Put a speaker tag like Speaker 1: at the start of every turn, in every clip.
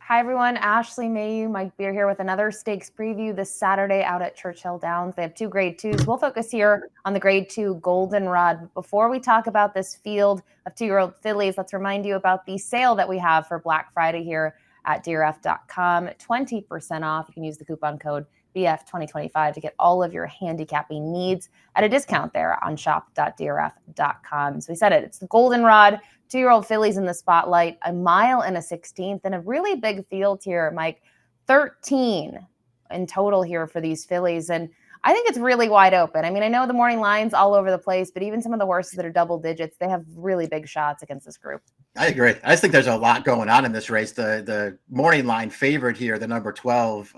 Speaker 1: Hi, everyone. Ashley Mailloux, Mike Beer here with another stakes preview this Saturday out at Churchill Downs. They have two grade twos. We'll focus here on the grade two Goldenrod. Before we talk about this field of 2-year-old fillies, let's remind you about the sale that we have for Black Friday here at DRF.com. 20% off. You can use the coupon code BF2025 to get all of your handicapping needs at a discount there on shop.drf.com. So we said it. It's the Goldenrod. 2-year-old fillies in the spotlight, a mile and a 16th, and a really big field here, Mike. 13 in total here for these fillies, and I think it's really wide open. I mean, I know the morning line's all over the place, but even some of the horses that are double digits, they have really big shots against this group.
Speaker 2: I agree. I just think there's a lot going on in this race. The morning line favorite here, the number 12,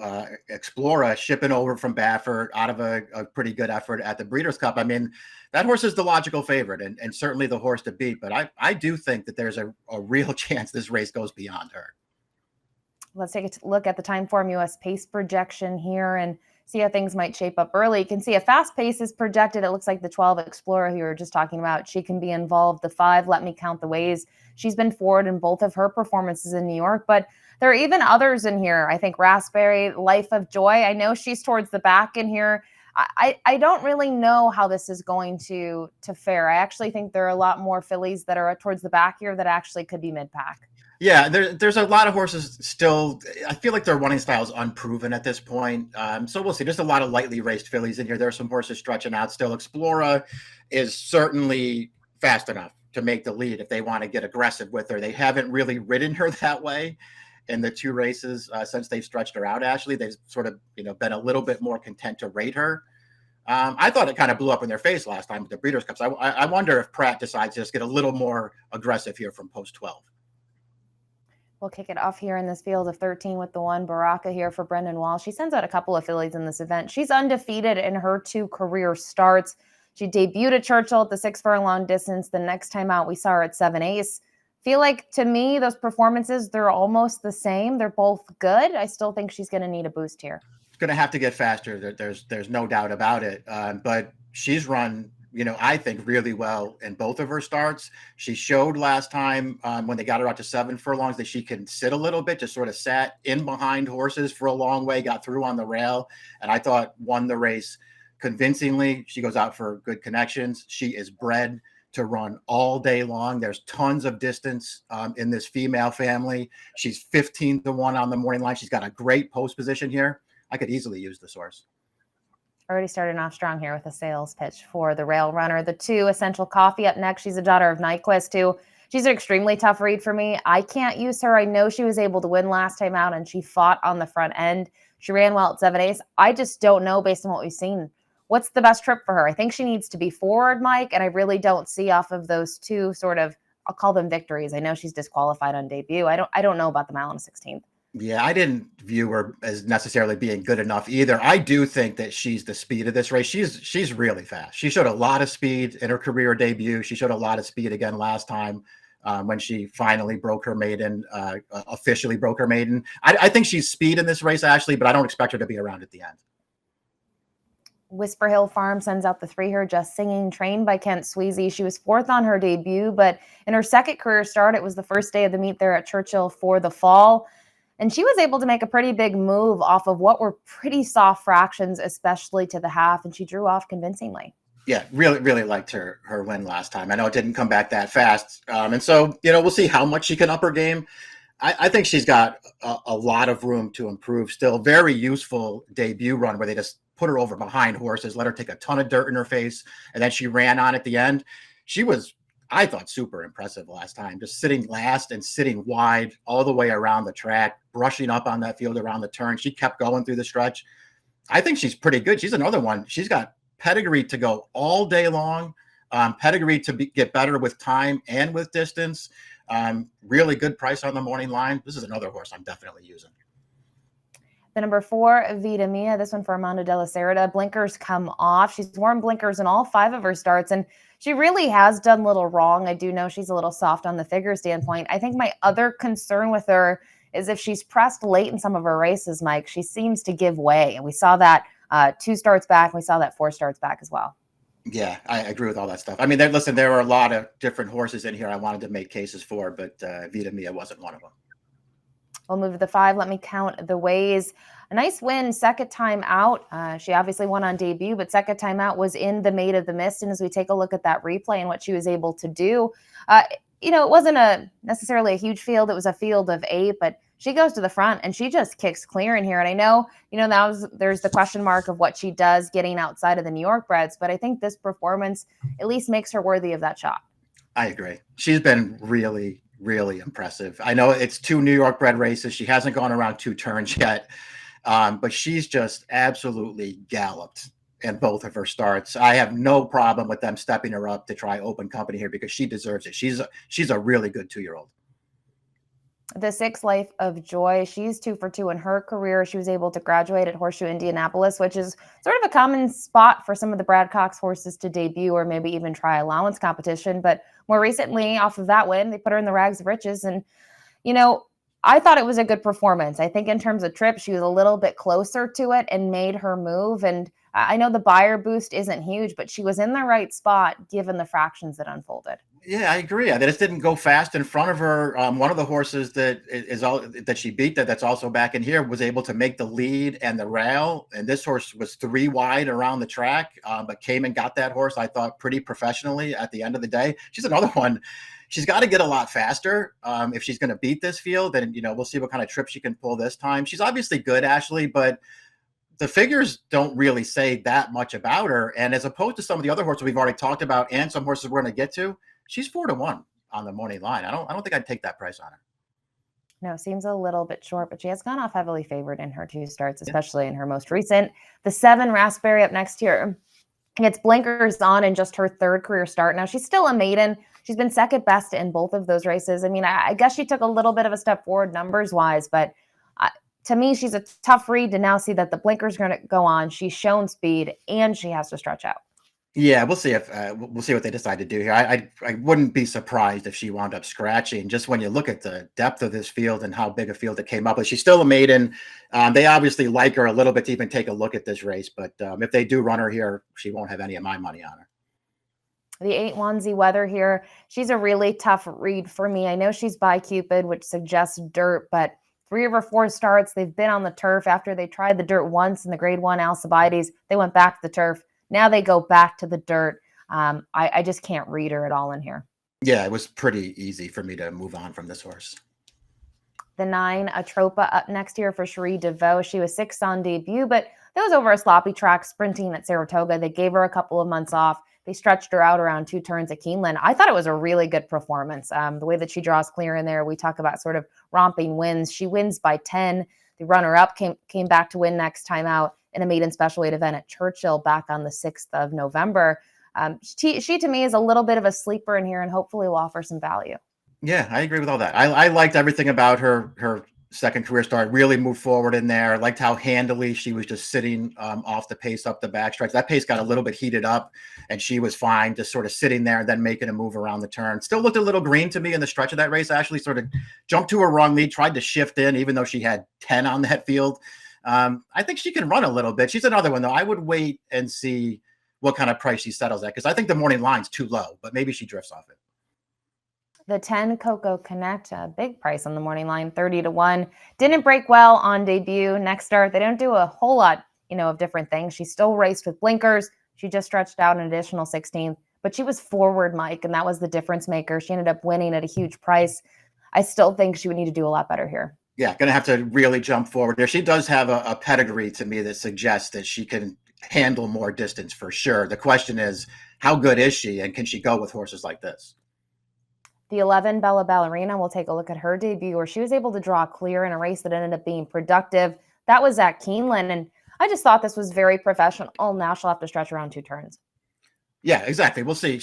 Speaker 2: Explora, shipping over from Baffert out of a pretty good effort at the Breeders' Cup. I mean, that horse is the logical favorite and certainly the horse to beat. But I do think that there's a real chance this race goes beyond her.
Speaker 1: Let's take a look at the Timeform US pace projection here and see how things might shape up early. You can see a fast pace is projected. It looks like the 12 Explorer who you were just talking about, she can be involved. The 5, Let Me Count the Ways. She's been forward in both of her performances in New York, but there are even others in here. I think Raspberry, Life of Joy. I know she's towards the back in here. I don't really know how this is going to fare. I actually think there are a lot more fillies that are towards the back here that actually could be mid-pack.
Speaker 2: Yeah, there's a lot of horses still. I feel like their running style is unproven at this point. So we'll see. There's a lot of lightly raced fillies in here. There are some horses stretching out still. Explora is certainly fast enough to make the lead if they want to get aggressive with her. They haven't really ridden her that way in the two races since they've stretched her out. Ashley, they've sort of been a little bit more content to rate her. I thought it kind of blew up in their face last time with the Breeders' Cups. I wonder if Pratt decides to just get a little more aggressive here from post 12.
Speaker 1: We'll kick it off here in this field of 13 with the 1 Baraka here for Brendan Walsh. She sends out a couple of fillies in this event. She's undefeated in her 2 career starts. She debuted at Churchill at the 6 furlong distance. The next time out, we saw her at 7 Ace. Feel like, to me, those performances, they're almost the same. They're both good. I still think she's going to need a boost here.
Speaker 2: It's going to have to get faster. There's no doubt about it. But she's run, I think really well in both of her starts. She showed last time when they got her out to 7 furlongs that she can sit a little bit, just sort of sat in behind horses for a long way, got through on the rail, and I thought won the race convincingly. She goes out for good connections. She is bred to run all day long. There's tons of distance in this female family. She's 15 to 1 on the morning line. She's got a great post position here. I could easily use the source.
Speaker 1: Already starting off strong here with a sales pitch for the rail runner. The 2 Essential Coffee up next. She's a daughter of Nyquist too. She's an extremely tough read for me. I can't use her. I know she was able to win last time out and she fought on the front end. She ran well at 7 Ace. I just don't know based on what we've seen. What's the best trip for her? I think she needs to be forward, Mike, and I really don't see off of those 2 sort of, I'll call them victories. I know she's disqualified on debut. I don't know about the mile and 16th.
Speaker 2: Yeah, I didn't view her as necessarily being good enough either. I do think that she's the speed of this race. She's really fast. She showed a lot of speed in her career debut. She showed a lot of speed again last time when she finally broke her maiden, officially broke her maiden. I think she's speed in this race, Ashley, but I don't expect her to be around at the end.
Speaker 1: Whisper Hill Farm sends out the 3 here, Just Singing, trained by Kent Sweezy. She was 4th on her debut, but in her second career start, it was the first day of the meet there at Churchill for the fall. And she was able to make a pretty big move off of what were pretty soft fractions, especially to the half, and she drew off convincingly.
Speaker 2: Yeah, really liked her win last time. I know it didn't come back that fast. And so, we'll see how much she can up her game. I think she's got a lot of room to improve still. Very useful debut run where they just put her over behind horses, let her take a ton of dirt in her face, and then she ran on at the end. She was, I thought, super impressive last time, just sitting last and sitting wide all the way around the track, brushing up on that field around the turn. She kept going through the stretch. I think she's pretty good. She's another one. She's got pedigree to go all day long, pedigree to get better with time and with distance. Really good price on the morning line. This is another horse I'm definitely using.
Speaker 1: The number 4, Vita Mia, this one for Armando de la Cerda. Blinkers come off. She's worn blinkers in all 5 of her starts, and she really has done little wrong. I do know she's a little soft on the figure standpoint. I think my other concern with her is if she's pressed late in some of her races, Mike, she seems to give way. And we saw that 2 starts back. And we saw that 4 starts back as well.
Speaker 2: Yeah, I agree with all that stuff. I mean, listen, there were a lot of different horses in here I wanted to make cases for, but Vita Mia wasn't one of them.
Speaker 1: We'll move to the 5. Let me count the ways. A nice win, second time out. She obviously won on debut, but second time out was in the Maid of the Mist. And as we take a look at that replay and what she was able to do, uh, it wasn't necessarily a huge field. It was a field of 8, but she goes to the front and she just kicks clear in here. And I know, there's the question mark of what she does getting outside of the New York breds, but I think this performance at least makes her worthy of that shot.
Speaker 2: I agree. She's been really, really impressive. I know it's 2 New York bred races. She hasn't gone around 2 turns yet, but she's just absolutely galloped in both of her starts. I have no problem with them stepping her up to try open company here because she deserves it. She's a really good 2-year-old.
Speaker 1: The 6 Life of Joy, she's 2 for 2 in her career. She was able to graduate at Horseshoe Indianapolis, which is sort of a common spot for some of the Brad Cox horses to debut or maybe even try allowance competition. But more recently, off of that win, they put her in the Rags of Riches. And, I thought it was a good performance. I think in terms of trip, she was a little bit closer to it and made her move. And I know the buyer boost isn't huge, but she was in the right spot given the fractions that unfolded.
Speaker 2: Yeah, I agree. They just didn't go fast in front of her. One of the horses that she beat that's also back in here was able to make the lead and the rail. And this horse was 3 wide around the track, but came and got that horse, I thought, pretty professionally at the end of the day. She's another one. She's got to get a lot faster if she's going to beat this field. And, we'll see what kind of trip she can pull this time. She's obviously good, Ashley, but the figures don't really say that much about her. And as opposed to some of the other horses we've already talked about and some horses we're going to get to, she's 4-1 on the morning line. I don't think I'd take that price on her.
Speaker 1: No, seems a little bit short, but she has gone off heavily favored in her 2 starts, especially in her most recent. The 7 Raspberry up next here gets blinkers on in just her 3rd career start. Now, she's still a maiden. She's been second best in both of those races. I mean, I guess she took a little bit of a step forward numbers-wise, but to me, she's a tough read to now see that the blinkers are going to go on. She's shown speed, and she has to stretch out.
Speaker 2: Yeah, we'll see what they decide to do here. I wouldn't be surprised if she wound up scratching. Just when you look at the depth of this field and how big a field it came up with, she's still a maiden. They obviously like her a little bit to even take a look at this race, but if they do run her here, she won't have any of my money on her.
Speaker 1: The 8 Onesie Weather here, she's a really tough read for me. I know she's by Cupid, which suggests dirt, but 3 of her 4 starts, they've been on the turf. After they tried the dirt once in the Grade 1 Alcibiades, they went back to the turf. Now they go back to the dirt. I just can't read her at all in here.
Speaker 2: Yeah, it was pretty easy for me to move on from this horse.
Speaker 1: The 9 Atropa up next here for Cherie DeVoe. She was 6th on debut, but that was over a sloppy track sprinting at Saratoga. They gave her a couple of months off. They stretched her out around 2 turns at Keeneland. I thought it was a really good performance. The way that she draws clear in there, we talk about sort of romping wins. She wins by 10. The runner-up came back to win next time out in a maiden special weight event at Churchill back on the 6th of November. She to me is a little bit of a sleeper in here and hopefully will offer some value.
Speaker 2: Yeah, I agree with all that. I liked everything about her second career start, really moved forward in there. I liked how handily she was just sitting off the pace up the backstretch. That pace got a little bit heated up and she was fine, just sort of sitting there and then making a move around the turn. Still looked a little green to me in the stretch of that race. Actually sort of jumped to her wrong lead, tried to shift in, even though she had 10 on that field. I think she can run a little bit. She's another one, though. I would wait and see what kind of price she settles at because I think the morning line's too low, but maybe she drifts off it.
Speaker 1: The 10 Coco Connect, a big price on the morning line, 30-1. Didn't break well on debut. Next start, they don't do a whole lot, of different things. She still raced with blinkers. She just stretched out an additional 16th, but she was forward, Mike, and that was the difference maker. She ended up winning at a huge price. I still think she would need to do a lot better here.
Speaker 2: Yeah, going to have to really jump forward there. She does have a pedigree to me that suggests that she can handle more distance for sure. The question is, how good is she, and can she go with horses like this?
Speaker 1: The 11 Bella Ballerina, we'll take a look at her debut where she was able to draw clear in a race that ended up being productive. That was at Keeneland, and I just thought this was very professional. Now she'll have to stretch around 2 turns.
Speaker 2: Yeah, exactly. We'll see.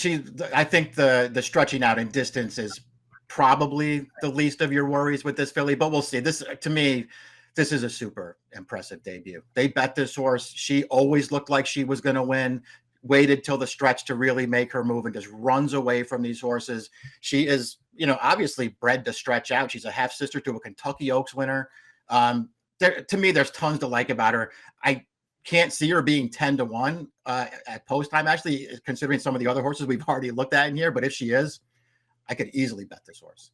Speaker 2: I think the stretching out in distance is probably the least of your worries with this filly, but we'll see. This, to me, this is a super impressive debut. They bet this horse. She always looked like she was going to win. Waited till the stretch to really make her move and just runs away from these horses. She is, obviously bred to stretch out. She's a half sister to a Kentucky Oaks winner. To me, there's tons to like about her. I can't see her being 10-1 at post time, actually, considering some of the other horses we've already looked at in here. But if she is, I could easily bet this horse.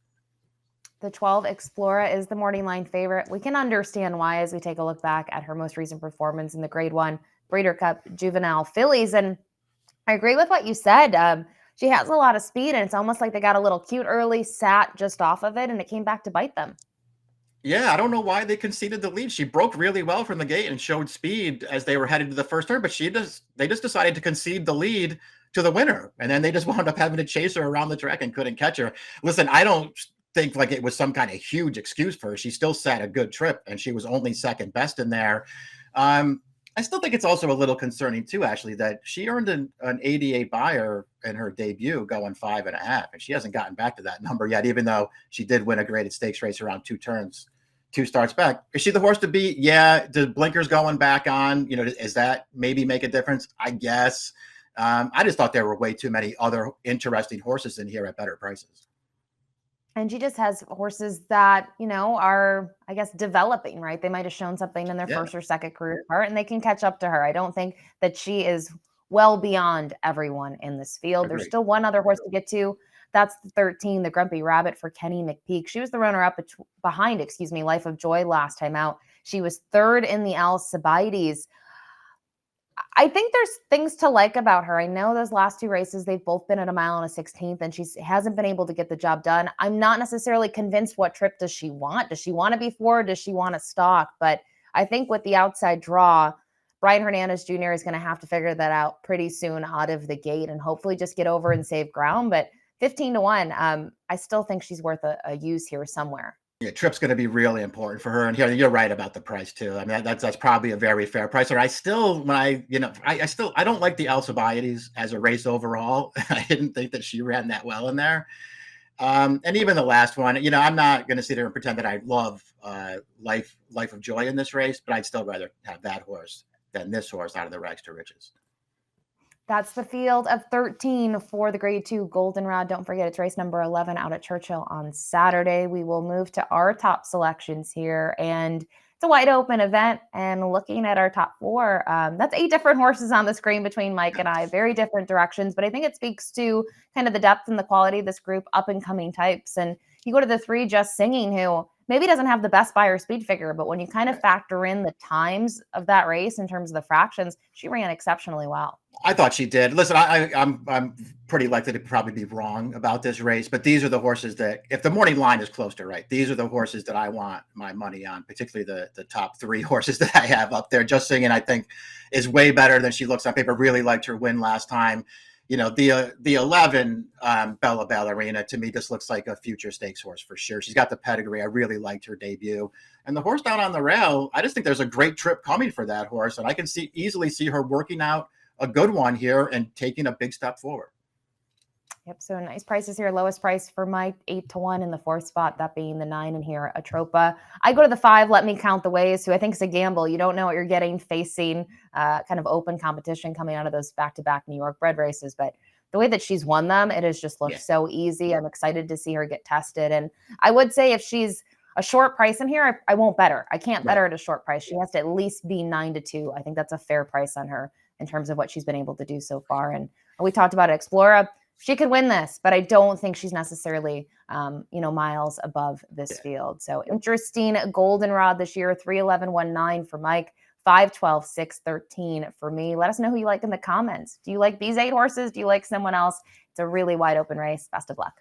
Speaker 1: The 12 Explora is the morning line favorite. We can understand why as we take a look back at her most recent performance in the Grade 1 Breeder Cup Juvenile Fillies. And I agree with what you said. She has a lot of speed, and it's almost like they got a little cute early, sat just off of it, and it came back to bite them.
Speaker 2: Yeah, I don't know why they conceded the lead. She broke really well from the gate and showed speed as they were headed to the first turn, but they just decided to concede the lead to the winner. And then they just wound up having to chase her around the track and couldn't catch her. Listen, I don't think like it was some kind of huge excuse for her. She still sat a good trip and she was only second best in there. I still think it's also a little concerning too, actually, that she earned an 88 buyer in her debut going 5.5, and she hasn't gotten back to that number yet, even though she did win a graded stakes race around 2 starts back. Is she the horse to beat? Yeah. The blinkers going back on, is that maybe make a difference? I guess. I just thought there were way too many other interesting horses in here at better prices.
Speaker 1: And she just has horses that, are, I guess, developing, right? They might have shown something in their first or second career part, and they can catch up to her. I don't think that she is well beyond everyone in this field.
Speaker 2: Agreed.
Speaker 1: There's still one other horse to get to. That's the 13, the Grumpy Rabbit for Kenny McPeak. She was the runner-up behind, Life of Joy last time out. She was third in the Alcibiades. I think there's things to like about her. I know those last two races, they've both been at a mile and a 16th, and she hasn't been able to get the job done. I'm not necessarily convinced what trip does she want. Does she want to be forward? Does she want to stalk? But I think with the outside draw, Brian Hernandez Jr. is going to have to figure that out pretty soon out of the gate and hopefully just get over and save ground. But 15-1, I still think she's worth a use here somewhere.
Speaker 2: Yeah, trip's going to be really important for her, and here you're right about the price too. I mean, that's probably a very fair price. Or I still, I don't like the Alcibiades as a race overall. I didn't think that she ran that well in there, and even the last one. I'm not going to sit here and pretend that I love Life of Joy in this race, but I'd still rather have that horse than this horse out of the rags to riches.
Speaker 1: That's the field of 13 for the Grade 2 Goldenrod. Don't forget, it's race number 11 out at Churchill on Saturday. We will move to our top selections here, and it's a wide open event. And looking at our top four, that's 8 different horses on the screen between Mike and I, very different directions. But I think it speaks to kind of the depth and the quality of this group, up and coming types. And you go to the 3, Just Singing, who maybe doesn't have the best buyer speed figure, but when you kind of factor in the times of that race in terms of the fractions, she ran exceptionally well.
Speaker 2: I thought she did. Listen, I'm pretty likely to probably be wrong about this race, but these are the horses that, if the morning line is close to right, these are the horses that I want my money on, particularly the top 3 horses that I have up there. Just Singing, I think, is way better than she looks on paper. Really liked her win last time. The 11 Bella Ballerina, to me, this looks like a future stakes horse for sure. She's got the pedigree. I really liked her debut. And the horse down on the rail, I just think there's a great trip coming for that horse, and I can easily see her working out a good one here and taking a big step forward.
Speaker 1: Yep. So nice prices here. Lowest price for Mike, 8-1 in the 4th spot, that being the 9 in here, Atropa. I go to the 5, Let Me Count the Ways, who I think is a gamble. You don't know what you're getting facing kind of open competition coming out of those back-to-back New York bred races. But the way that she's won them, it has just looked so easy. I'm excited to see her get tested. And I would say if she's a short price in here, I won't bet her. I can't bet her at a short price. She has to at least be 9-2. I think that's a fair price on her in terms of what she's been able to do so far. And we talked about Explora. She could win this, but I don't think she's necessarily, miles above this field. So interesting Goldenrod this year, 3-11-1-9 for Mike, 5-12-6-13 for me. Let us know who you like in the comments. Do you like these 8 horses? Do you like someone else? It's a really wide open race. Best of luck.